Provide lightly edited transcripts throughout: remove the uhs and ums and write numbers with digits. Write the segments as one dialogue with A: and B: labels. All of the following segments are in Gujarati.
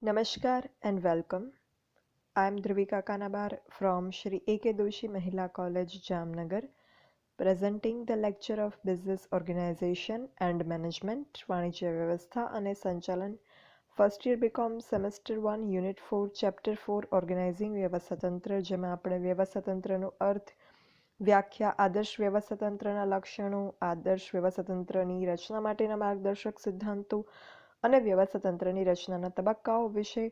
A: Namaskar and welcome. I am Dhruvika Kanabar from Shri A.K. Doshi Mahila College, Jamnagar, presenting the lecture of Business Organization and Management, વાણિજ્ય વ્યવસ્થા અને સંચાલન, first year BCom semester 1 unit 4 chapter 4 organising વ્યવસ્થાતંત્ર, જેમાં આપણે વ્યવસ્થાતંત્રનો અર્થ, વ્યાખ્યા, આદર્શ વ્યવસ્થાતંત્રના લક્ષણો, આદર્શ વ્યવસ્થાતંત્રની રચના માટેના માર્ગદર્શક સિદ્ધાંતો અને વ્યવસ્થાતંત્રની રચનાના તબક્કાઓ વિશે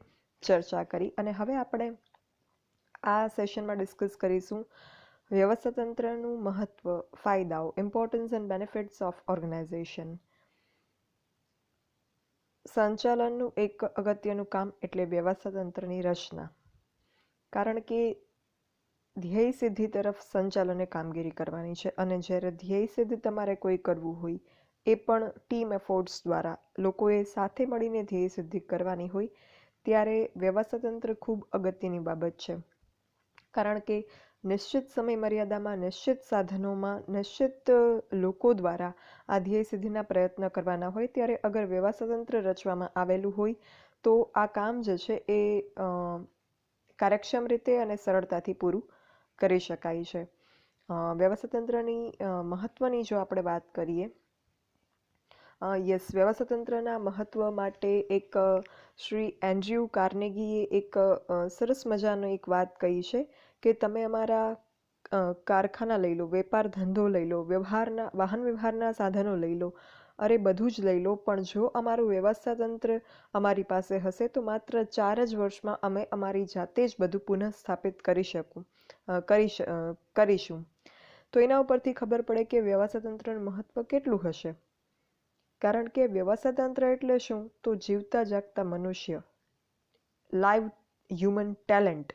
A: ચર્ચા કરી. અને હવે આપણે આ સેશનમાં ડિસ્કસ કરીશું વ્યવસ્થાતંત્રનું મહત્વ, ફાયદાઓ, importance and benefits of organisation. સંચાલનનું એક અગત્યનું કામ એટલે વ્યવસ્થાતંત્રની રચના, કારણ કે ધ્યેય સિદ્ધિ તરફ સંચાલને કામગીરી કરવાની છે. અને જ્યારે ધ્યેય સિદ્ધ તમારે કોઈ કરવું હોય, એ પણ ટીમ એફોર્ટ્સ દ્વારા લોકોએ સાથે મળીને ધ્યેય સિદ્ધિ કરવાની હોય, ત્યારે વ્યવસ્થાતંત્ર ખૂબ અગત્યની બાબત છે. કારણ કે નિશ્ચિત સમય મર્યાદામાં, નિશ્ચિત સાધનોમાં, નિશ્ચિત લોકો દ્વારા આ ધ્યેય સિદ્ધિના પ્રયત્ન કરવાના હોય, ત્યારે અગર વ્યવસ્થાતંત્ર રચવામાં આવેલું હોય તો આ કામ જે છે એ કાર્યક્ષમ રીતે અને સરળતાથી પૂરું કરી શકાય છે. વ્યવસ્થાતંત્રની મહત્વની જો આપણે વાત કરીએ, વ્યવસ્થાતંત્રના મહત્વ માટે એક શ્રી એન્ડ્રયુ કાર્નેગીએ એક સરસ મજાનો એક વાત કહી છે કે તમે અમારા કારખાના લઈ લો, વેપાર ધંધો લઈ લો, વાહન વ્યવહારના સાધનો લઈ લો, અરે બધું જ લઈ લો, પણ જો અમારું વ્યવસ્થાતંત્ર અમારી પાસે હશે તો માત્ર 4 જ વર્ષમાં અમે અમારી જાતે જ બધું પુનઃસ્થાપિત કરીશું. તો એના ઉપરથી ખબર પડે કે વ્યવસ્થાતંત્રનું મહત્વ કેટલું હશે. કારણ કે વ્યવસ્થાતંત્ર એટલે શું? તો જીવતા જાગતા મનુષ્ય, લાઈવ હ્યુમન ટેલેન્ટ,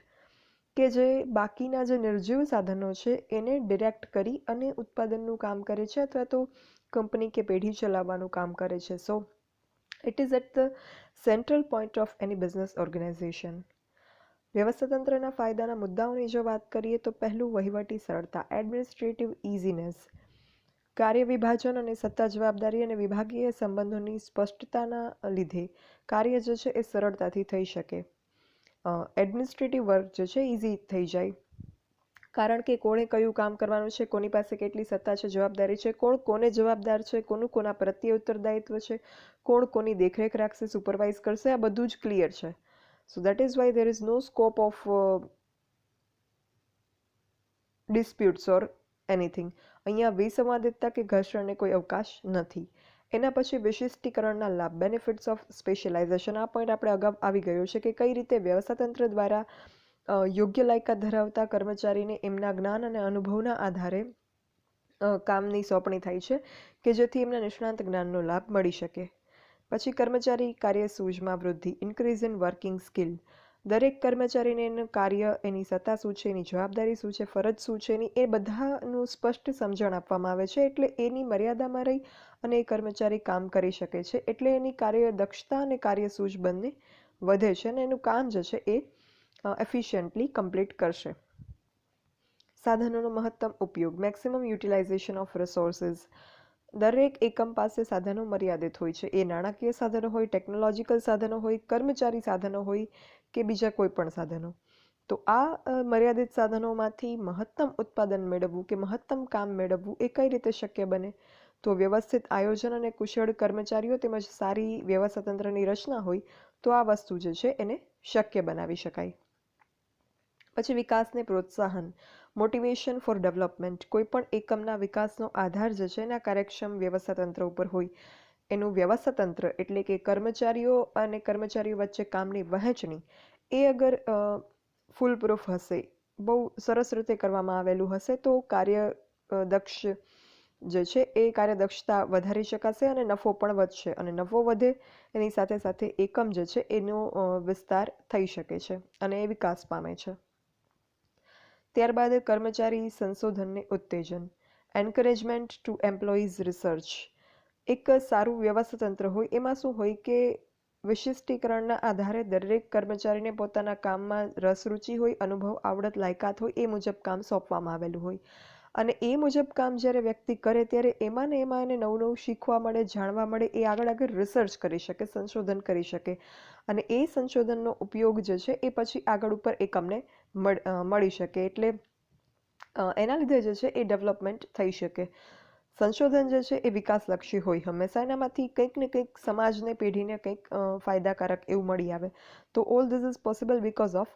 A: કે જે બાકીના જે નિર્જીવ સાધનો છે એને ડિરેક્ટ કરી અને ઉત્પાદનનું કામ કરે છે, અથવા તો કંપની કે પેઢી ચલાવવાનું કામ કરે છે. So it is at the central point of any business organisation. વ્યવસ્થાતંત્રના ફાયદાના મુદ્દાઓની જો વાત કરીએ તો પહેલું, વહીવટી સરળતા, એડમિનિસ્ટ્રેટિવ ઇઝીનેસ. કાર્ય વિભાજન અને સત્તા, જવાબદારી અને વિભાગીય સંબંધોની સ્પષ્ટતાના લીધે કાર્ય જે છે એ સરળતાથી થઈ શકે. એડમિનિસ્ટ્રેટિવ વર્ક જે છે ઇઝી થઈ જાય, કારણ કે કોણે કયું કામ કરવાનું છે, કોની પાસે કેટલી સત્તા છે, જવાબદારી છે, કોણ કોને જવાબદાર છે, કોનું કોના પ્રત્યે ઉત્તરદાયિત્વ છે, કોણ કોની દેખરેખ રાખશે, સુપરવાઇઝ કરશે, આ બધું જ ક્લિયર છે. So that is why there is no scope of disputes or anything. અહીંયા વિસંવાદિતતા કે ઘર્ષણને કોઈ અવકાશ નથી. એના પછી વિશિષ્ટીકરણના લાભ, બેનિફિટ્સ ઓફ સ્પેશિયલાઇઝેશન. આ પોઈન્ટ આપણે અગાઉ આવી ગયો છે કે કઈ રીતે વ્યવસ્થાતંત્ર દ્વારા યોગ્ય લાયકાત ધરાવતા કર્મચારીને એમના જ્ઞાન અને અનુભવના આધારે કામની સોંપણી થાય છે કે જેથી એમના નિષ્ણાંત જ્ઞાનનો લાભ મળી શકે. પછી કર્મચારી કાર્યસૂઝમાં વૃદ્ધિ, ઇન્ક્રીઝ ઇન વર્કિંગ સ્કિલ. દરેક કર્મચારીને એનું કાર્ય, એની સત્તા શું છે, એની જવાબદારી શું છે, ફરજ શું છે, એની એ બધાનું સ્પષ્ટ સમજણ આપવામાં આવે છે. એટલે એની મર્યાદામાં રહી અને એ કર્મચારી કામ કરી શકે છે. એટલે એની કાર્ય દક્ષતા અને કાર્યસૂઝ બંને વધે છે અને એનું કામ જે છે એ એફિશિયન્ટલી કમ્પ્લીટ કરશે. સાધનોનો મહત્તમ ઉપયોગ, મેક્સિમમ યુટિલાઇઝેશન ઓફ રિસોર્સિસ. દરેક એકમ પાસે સાધનો મર્યાદિત હોય છે. એ નાણાકીય સાધનો હોય, ટેકનોલોજીકલ સાધનો હોય, કર્મચારી સાધનો હોય કે બીજા કોઈ પણ સાધનો. તો આ મર્યાદિત સાધનોમાંથી મહત્તમ ઉત્પાદન મેળવવું કે મહત્તમ કામ મેળવવું એ કઈ રીતે શક્ય બને? તો વ્યવસ્થિત આયોજન અને કુશળ કર્મચારીઓ તેમજ સારી વ્યવસ્થાતંત્રની રચના હોય તો આ વસ્તુ જે છે એને શક્ય બનાવી શકાય. પછી વિકાસને પ્રોત્સાહન, મોટિવેશન ફોર ડેવલપમેન્ટ. કોઈ પણ એકમના વિકાસનો આધાર જે છે એના કાર્યક્ષમ વ્યવસ્થાતંત્ર ઉપર હોય. એનું વ્યવસ્થાતંત્ર એટલે કે કર્મચારીઓ અને કર્મચારીઓ વચ્ચે કામની વહેંચણી એ અગર ફૂલ પ્રૂફ હશે, બહુ સરસ રીતે કરવામાં આવેલું હશે, તો કાર્યદક્ષ જે છે એ કાર્યદક્ષતા વધારી શકાશે અને નફો પણ વધશે. અને નફો વધે એની સાથે સાથે એકમ જે છે એનો વિસ્તાર થઈ શકે છે અને એ વિકાસ પામે છે. ત્યારબાદ કર્મચારી સંશોધનને ઉત્તેજન, એન્કરેજમેન્ટ ટુ એમ્પ્લોઈઝ રિસર્ચ. એક સારું વ્યવસ્થાતંત્ર હોય એમાં શું હોય કે વિશિષ્ટીકરણના આધારે દરેક કર્મચારીને પોતાના કામમાં રસ, રુચિ હોય, અનુભવ, આવડત, લાયકાત હોય એ મુજબ કામ સોંપવામાં આવેલું હોય. અને એ મુજબ કામ જ્યારે વ્યક્તિ કરે ત્યારે એમાં ને એમાં એને નવું નવું શીખવા મળે, જાણવા મળે, એ આગળ આગળ રિસર્ચ કરી શકે, સંશોધન કરી શકે અને એ સંશોધનનો ઉપયોગ જે છે એ પછી આગળ ઉપર એકમને મળી શકે. એટલે એના લીધે જે છે એ ડેવલપમેન્ટ થઈ શકે. સંશોધન જે છે એ વિકાસલક્ષી હોય હંમેશા, એનામાંથી કંઈક ને કંઈક સમાજને, પેઢીને કંઈક ફાયદાકારક એવું મળી આવે. તો all this is possible because of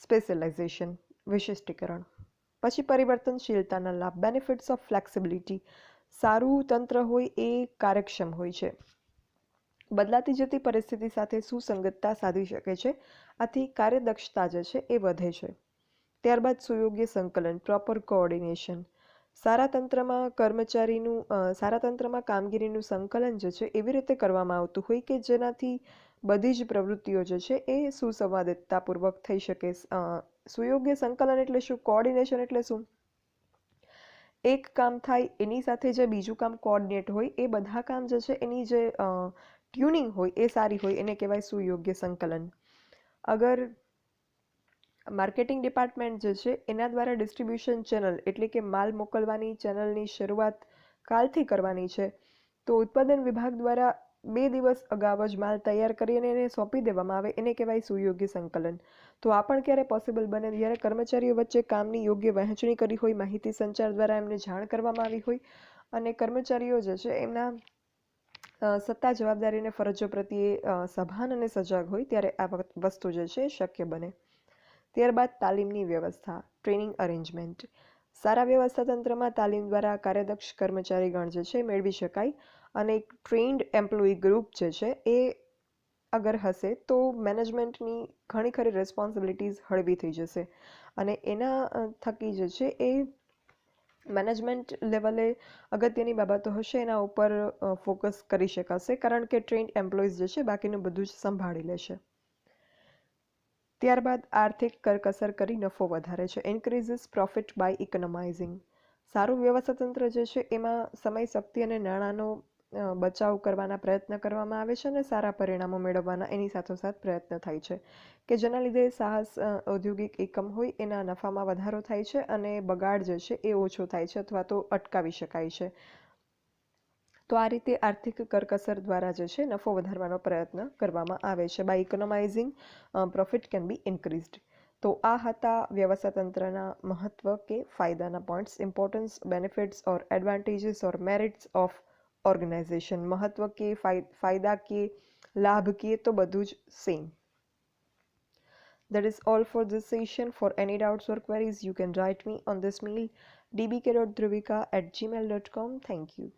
A: specialisation, વિશિષ્ટીકરણ. પછી પરિવર્તનશીલતાના લાભ, બેનિફિટ્સ ઓફ ફ્લેક્સિબિલિટી. સારું તંત્ર હોય એ કાર્યક્ષમ હોય છે, બદલાતી જતી પરિસ્થિતિ સાથે સુસંગતતા સાધી શકે છે, આથી કાર્યદક્ષતા જે છે એ વધે છે. ત્યારબાદ સુયોગ્ય સંકલન, પ્રોપર કોઓર્ડિનેશન. સારા તંત્રમાં કામગીરીનું સંકલન જે છે એવી રીતે કરવામાં આવતું હોય કે જેનાથી બધી જ પ્રવૃત્તિઓ જે છે એ સુસંવાદિતતાપૂર્વક થઈ શકે. સુયોગ્ય સંકલન એટલે શું? કોઓર્ડિનેશન એટલે શું? એક કામ થાય એની સાથે જે બીજું કામ કોઓર્ડિનેટ હોય, એ બધા કામ જે છે એની જે ટ્યુનિંગ હોય એ સારી હોય, એને કહેવાય સુયોગ્ય સંકલન. અગર માર્કેટિંગ ડિપાર્ટમેન્ટ જે છે એના દ્વારા ડિસ્ટ્રીબ્યુશન ચેનલ એટલે કે માલ મોકલવાની ચેનલની શરૂઆત કાલથી કરવાની છે, તો ઉત્પાદન વિભાગ દ્વારા 2 દિવસ અગાઉ જ માલ તૈયાર કરીને એને સોંપી દેવામાં આવે, એને કહેવાય સુયોગ્ય સંકલન. તો આ પણ ક્યારે પોસિબલ બને? જ્યારે કર્મચારીઓ વચ્ચે કામની યોગ્ય વહેંચણી કરી હોય, માહિતી સંચાર દ્વારા એમને જાણ કરવામાં આવી હોય અને કર્મચારીઓ જે છે એમના સત્તા, જવાબદારી અને ફરજો પ્રત્યે સભાન અને સજાગ હોય, ત્યારે આ વસ્તુ જે છે શક્ય બને. ત્યારબાદ તાલીમની વ્યવસ્થા, ટ્રેનિંગ અરેન્જમેન્ટ. સારા વ્યવસ્થા તંત્રમાં તાલીમ દ્વારા કાર્યદક્ષ કર્મચારીગણ જે છે મેળવી શકાય અને એક ટ્રેન્ડ એમ્પ્લોયી ગ્રુપ જે છે એ અગર હશે તો મેનેજમેન્ટની ઘણી ખરી રિસ્પોન્સિબિલિટીઝ હળવી થઈ જશે અને એના થકી જે છે એ મેનેજમેન્ટ લેવલે અગત્યની બાબતો હશે એના ઉપર ફોકસ કરી શકાશે, કારણ કે ટ્રેન્ડ એમ્પ્લોઈઝ જે છે બાકીનું બધું જ સંભાળી લેશે. ત્યારબાદ આર્થિક કરકસર કરી નફો વધારે છે, ઇન્ક્રીઝિસ પ્રોફિટ બાય ઇકોનોમાઇઝિંગ. સારું વ્યવસ્થા તંત્ર જે છે એમાં સમય, શક્તિ અને નાણાંનો બચાવ કરવાના પ્રયત્ન કરવામાં આવે છે અને સારા પરિણામો મેળવવાના એની સાથોસાથ પ્રયત્ન થાય છે કે જેના લીધે સાહસ ઔદ્યોગિક એકમ હોય એના નફામાં વધારો થાય છે અને બગાડ જે છે એ ઓછો થાય છે અથવા તો અટકાવી શકાય છે. તો આ રીતે આર્થિક કરકસર દ્વારા જે છે નફો વધારવાનો પ્રયત્ન કરવામાં આવે છે. By economising profit can be increased. તો આ હતા વ્યવસ્થા તંત્રના મહત્વ કે ફાયદાના points, importance, benefits or advantages or merits of organisation. મહત્વ કે, ફાયદા કે, લાભ કે, તો બધું જ same. That is all for this session. For any doubts or queries, you can write me on this mail dbk.dhruvika@gmail.com. Thank you.